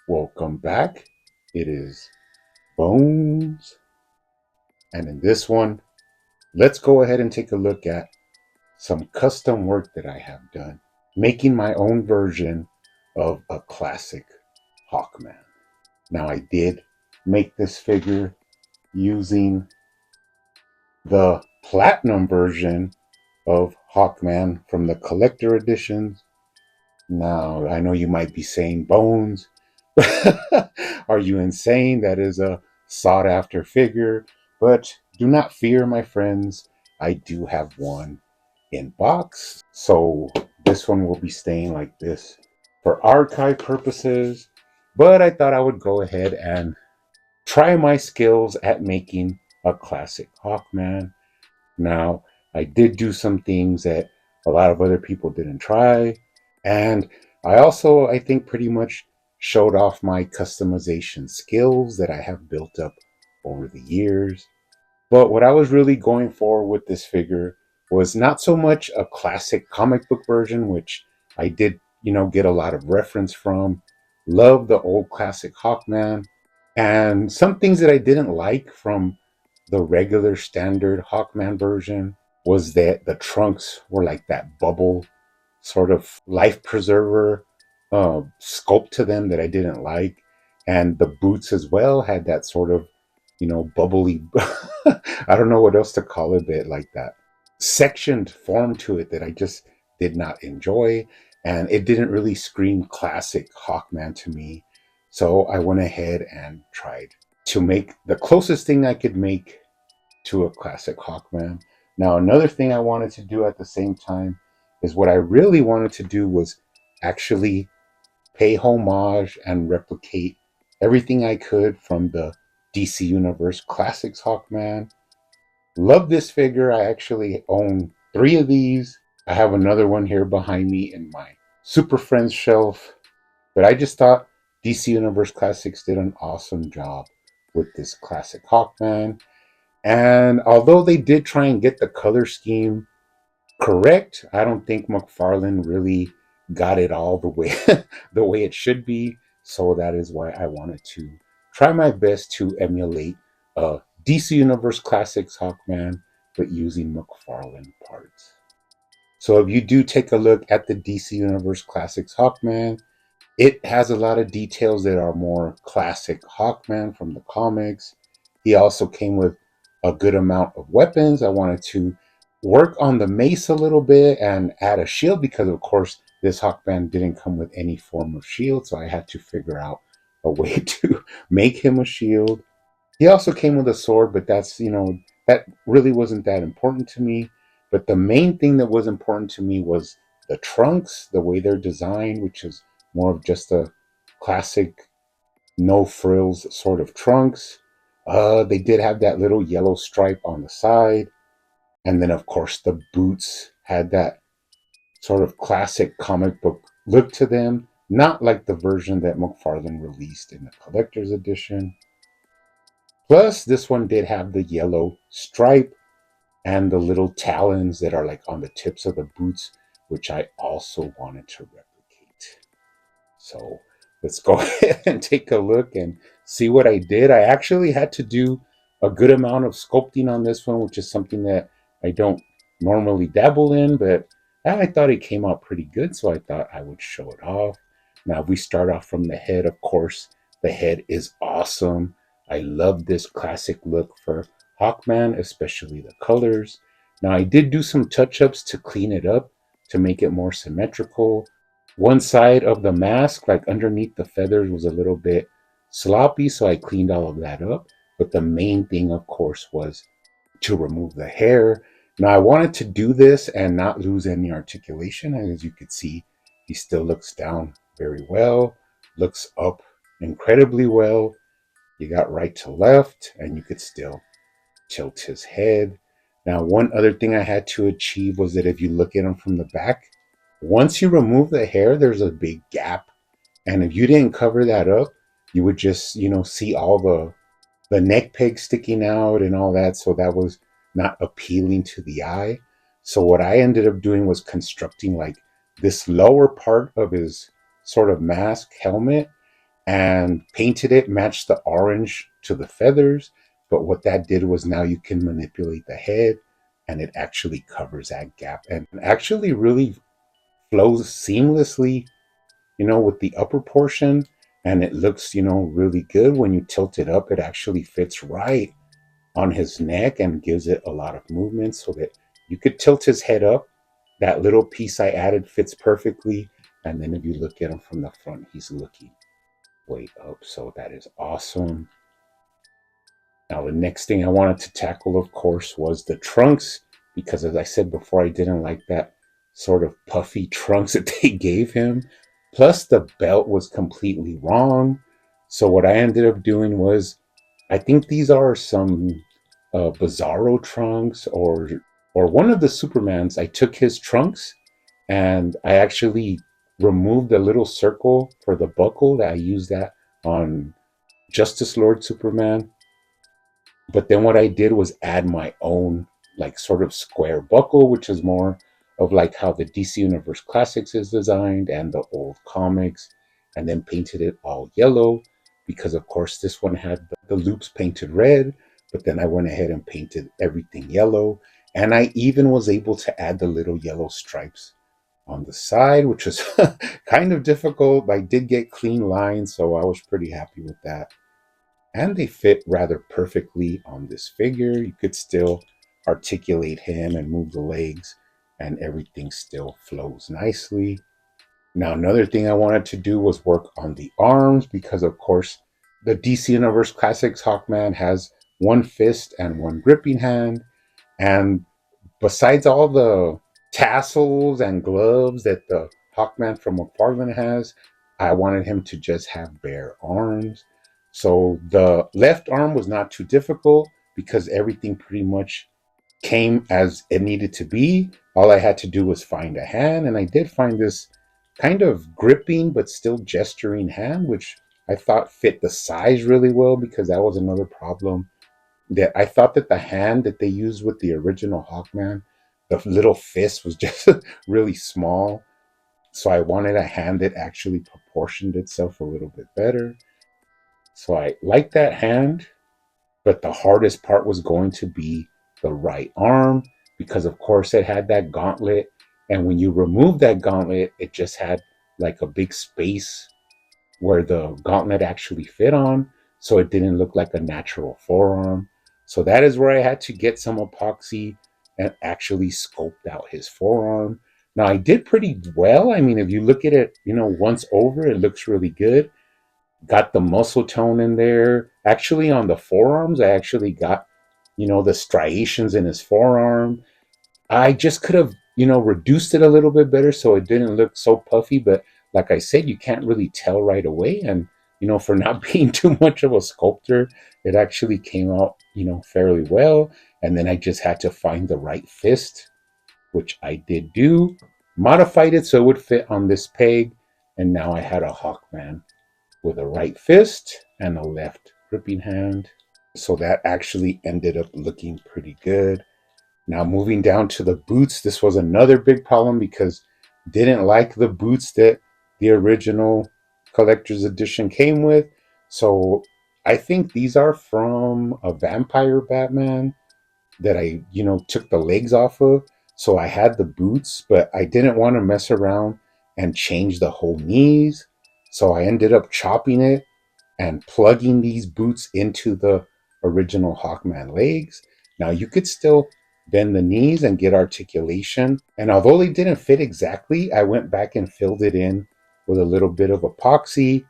Welcome back. It is Bones. And in this one, let's go ahead and take a look at some custom work that I have done, making my own version of a classic Hawkman. Now, I did make this figure using the platinum version of Hawkman from the collector editions. Now, I know you might be saying, Bones, are you insane? That is a sought after figure. But do not fear, my friends. I do have one in box. So this one will be staying like this for archive purposes. But I thought I would go ahead and try my skills at making a classic Hawkman. Now, I did do some things that a lot of other people didn't try. And I think, pretty much showed off my customization skills that I have built up over the years. But what I was really going for with this figure was not so much a classic comic book version, which I did, get a lot of reference from. Love the old classic Hawkman. And some things that I didn't like from the regular standard Hawkman version was that the trunks were like that bubble sort of life preserver sculpt to them that I didn't like. And the boots as well had that sort of, bubbly, I don't know what else to call it, but like that sectioned form to it that I just did not enjoy. And it didn't really scream classic Hawkman to me. So I went ahead and tried to make the closest thing I could make to a classic Hawkman. Now, another thing I wanted to do at the same time is what I really wanted to do was actually pay homage and replicate everything I could from the DC Universe Classics Hawkman. Love this figure. I actually own 3 of these. I have another one here behind me in my Super Friends shelf. But I just thought DC Universe Classics did an awesome job with this classic Hawkman. And although they did try and get the color scheme correct, I don't think McFarlane really got it all the way the way it should be. So that is why I wanted to try my best to emulate DC Universe Classics Hawkman, but using McFarlane parts. So if you do take a look at the DC Universe Classics Hawkman, it has a lot of details that are more classic Hawkman from the comics. He also came with a good amount of weapons. I wanted to work on the mace a little bit and add a shield because, of course, this Hawkman didn't come with any form of shield. So I had to figure out a way to make him a shield. He also came with a sword, but that really wasn't that important to me. But the main thing that was important to me was the trunks, the way they're designed, which is more of just a classic no frills sort of trunks. They did have that little yellow stripe on the side. And then, of course, the boots had that sort of classic comic book look to them, not like the version that McFarlane released in the collector's edition. Plus, this one did have the yellow stripe and the little talons that are like on the tips of the boots, which I also wanted to replicate. So let's go ahead and take a look and see what I did. I actually had to do a good amount of sculpting on this one, which is something that I don't normally dabble in, but I thought it came out pretty good, so I thought I would show it off. Now, if we start off from the head, of course, the head is awesome. I love this classic look for Hawkman, especially the colors. Now, I did do some touch-ups to clean it up to make it more symmetrical. One side of the mask, like underneath the feathers, was a little bit sloppy, so I cleaned all of that up. But the main thing, of course, was to remove the hair. Now, I wanted to do this and not lose any articulation. And as you can see, he still looks down very well, looks up incredibly well. You got right to left, and you could still tilt his head. Now, one other thing I had to achieve was that if you look at him from the back, once you remove the hair, there's a big gap. And if you didn't cover that up, you would just, see all the neck peg sticking out and all that. So that was not appealing to the eye. So what I ended up doing was constructing like this lower part of his sort of mask helmet and painted it, matched the orange to the feathers. But what that did was now you can manipulate the head and it actually covers that gap and actually really flows seamlessly, with the upper portion. And it looks, really good when you tilt it up. It actually fits right on his neck and gives it a lot of movement so that you could tilt his head up. That little piece I added fits perfectly. And then if you look at him from the front, he's looking way up. So that is awesome. Now, the next thing I wanted to tackle, of course, was the trunks, because as I said before, I didn't like that sort of puffy trunks that they gave him. Plus, the belt was completely wrong. So, what I ended up doing was, I think these are some Bizarro trunks or one of the Supermans. I took his trunks and I actually removed the little circle for the buckle that I used that on Justice Lord Superman. But then what I did was add my own like sort of square buckle, which is more of like how the DC Universe Classics is designed and the old comics, and then painted it all yellow because of course this one had the loops painted red, but then I went ahead and painted everything yellow. And I even was able to add the little yellow stripes on the side, which was kind of difficult. I did get clean lines, so I was pretty happy with that, and they fit rather perfectly on this figure. You could still articulate him and move the legs, and everything still flows nicely. Now, another thing I wanted to do was work on the arms because, of course, the DC Universe Classics Hawkman has one fist and one gripping hand. And besides all the tassels and gloves that the Hawkman from McFarlane has, I wanted him to just have bare arms. So the left arm was not too difficult because everything pretty much came as it needed to be. All I had to do was find a hand, and I did find this kind of gripping but still gesturing hand, which I thought fit the size really well because that was another problem that I thought that the hand that they used with the original Hawkman, the little fist was just really small. So I wanted a hand that actually proportioned itself a little bit better. So I liked that hand, but the hardest part was going to be the right arm because, of course, it had that gauntlet. And when you remove that gauntlet, it just had like a big space where the gauntlet actually fit on, so it didn't look like a natural forearm. So that is where I had to get some epoxy and actually sculpt out his forearm. Now I did pretty well. I mean, if you look at it, once over, it looks really good. Got the muscle tone in there. Actually, on the forearms, I actually got, the striations in his forearm. I just could have, reduced it a little bit better so it didn't look so puffy. But like I said, you can't really tell right away. And, for not being too much of a sculptor, it actually came out, fairly well. And then I just had to find the right fist, which I did do, modified it so it would fit on this peg. And now I had a Hawkman with a right fist and a left gripping hand. So that actually ended up looking pretty good. Now, moving down to the boots, this was another big problem because didn't like the boots that the original collector's edition came with. So I think these are from a vampire Batman that I, took the legs off of. So I had the boots, but I didn't want to mess around and change the whole knees. So I ended up chopping it and plugging these boots into the original Hawkman legs. Now you could still bend the knees and get articulation. And although they didn't fit exactly, I went back and filled it in with a little bit of epoxy,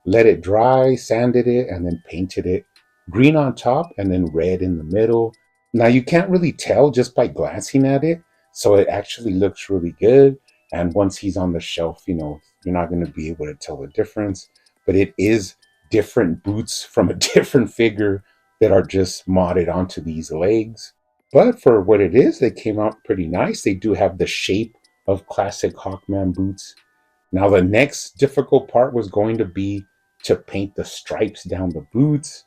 let it dry, sanded it, and then painted it green on top and then red in the middle. Now you can't really tell just by glancing at it, so it actually looks really good. And once he's on the shelf, you're not going to be able to tell the difference. But it is different boots from a different figure that are just modded onto these legs. But for what it is, they came out pretty nice. They do have the shape of classic Hawkman boots. Now, the next difficult part was going to be to paint the stripes down the boots.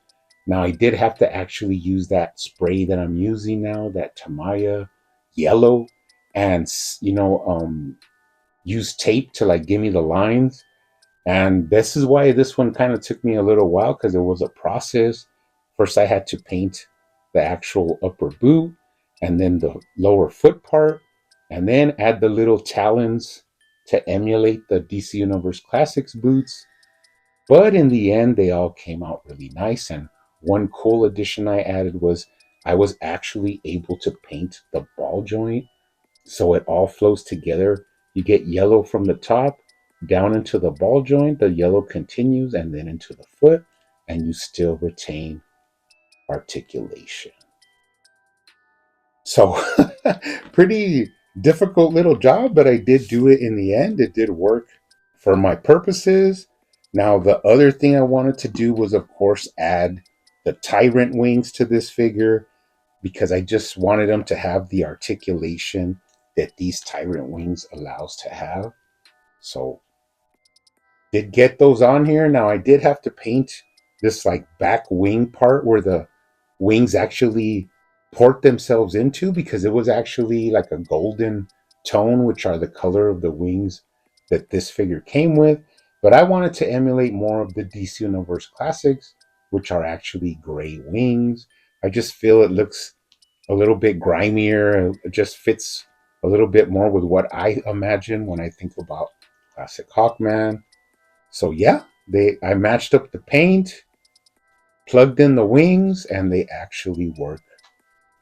Now, I did have to actually use that spray that I'm using now, that Tamaya yellow, and use tape to like give me the lines. And this is why this one kind of took me a little while, because it was a process. First, I had to paint the actual upper boot and then the lower foot part, and then add the little talons to emulate the DC Universe Classics boots. But in the end, they all came out really nice. And one cool addition I added was I was actually able to paint the ball joint so it all flows together. You get yellow from the top down into the ball joint, the yellow continues, and then into the foot, and you still retain articulation. So, pretty difficult little job, but I did do it in the end. It did work for my purposes. Now, the other thing I wanted to do was, of course, add the tyrant wings to this figure, because I just wanted them to have the articulation that these tyrant wings allows to have. So did get those on here. Now I did have to paint this like back wing part where the wings actually port themselves into, because it was actually like a golden tone, which are the color of the wings that this figure came with. But I wanted to emulate more of the DC Universe Classics, which are actually gray wings. I just feel it looks a little bit grimier. It just fits a little bit more with what I imagine when I think about classic Hawkman. So yeah, they I matched up the paint, plugged in the wings, and they actually work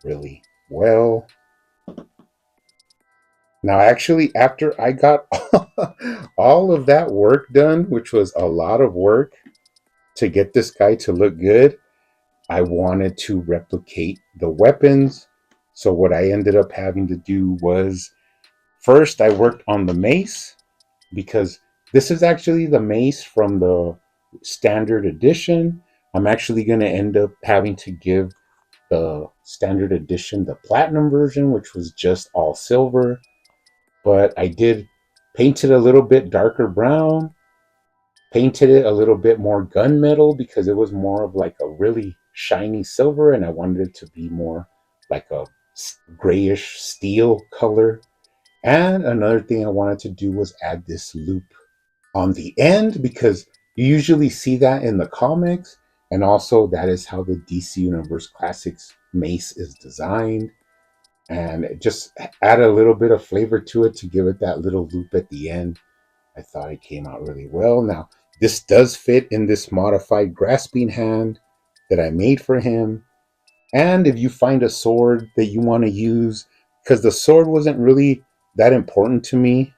really well. Now, actually, after I got all of that work done, which was a lot of work to get this guy to look good, I wanted to replicate the weapons. So what I ended up having to do was, first I worked on the mace, because this is actually the mace from the standard edition. I'm actually going to end up having to give the standard edition the platinum version, which was just all silver. But I did paint it a little bit darker brown, painted it a little bit more gunmetal, because it was more of like a really shiny silver, and I wanted it to be more like a grayish steel color. And another thing I wanted to do was add this loop on the end, because you usually see that in the comics, and also that is how the DC Universe Classics mace is designed. And just add a little bit of flavor to it to give it that little loop at the end. I thought it came out really well. Now, this does fit in this modified grasping hand that I made for him. And if you find a sword that you want to use, because the sword wasn't really that important to me,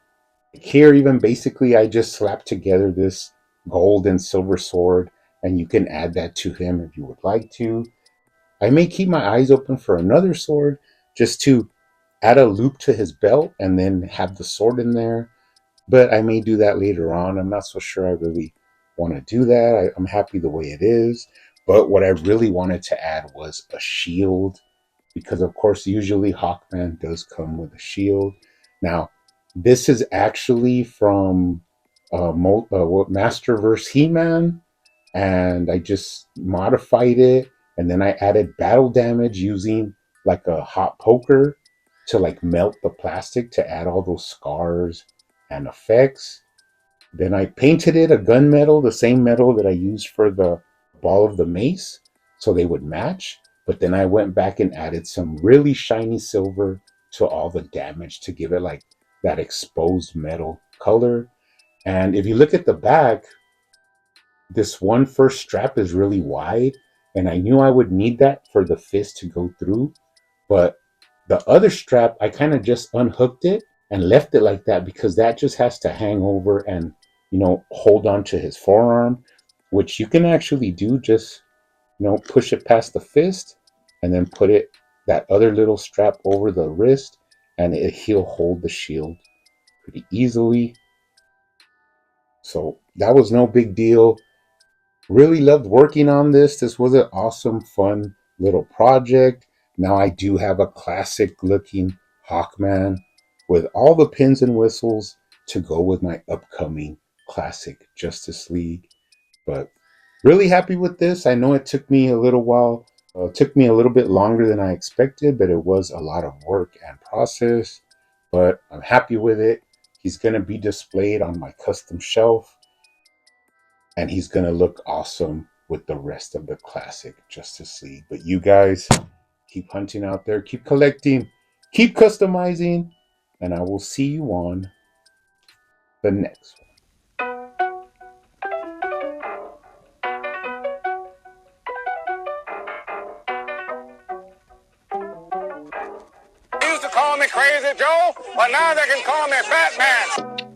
here, even basically, I just slapped together this gold and silver sword, and you can add that to him if you would like to. I may keep my eyes open for another sword, just to add a loop to his belt and then have the sword in there. But I may do that later on. I'm not so sure I really want to do that. I'm happy the way it is. But what I really wanted to add was a shield, because of course usually Hawkman does come with a shield. Now, this is actually from Masterverse He-Man, and I just modified it, and then I added battle damage using like a hot poker to like melt the plastic to add all those scars and effects. Then I painted it a gunmetal, the same metal that I used for the ball of the mace, so they would match. But then I went back and added some really shiny silver to all the damage to give it like that exposed metal color. And if you look at the back, this one first strap is really wide, and I knew I would need that for the fist to go through. But the other strap, I kind of just unhooked it and left it like that, because that just has to hang over and, hold on to his forearm, which you can actually do. Just, push it past the fist and then put it, that other little strap, over the wrist, and he'll hold the shield pretty easily. So that was no big deal. Really loved working on this. This was an awesome, fun little project. Now I do have a classic looking Hawkman with all the pins and whistles to go with my upcoming classic Justice League. But really happy with this. I know it took me a little while. It took me a little bit longer than I expected, but it was a lot of work and process. But I'm happy with it. He's going to be displayed on my custom shelf. And he's going to look awesome with the rest of the classic Justice League. But you guys keep hunting out there, keep collecting, keep customizing, and I will see you on the next one. They used to call me Crazy Joe, but now they can call me Batman.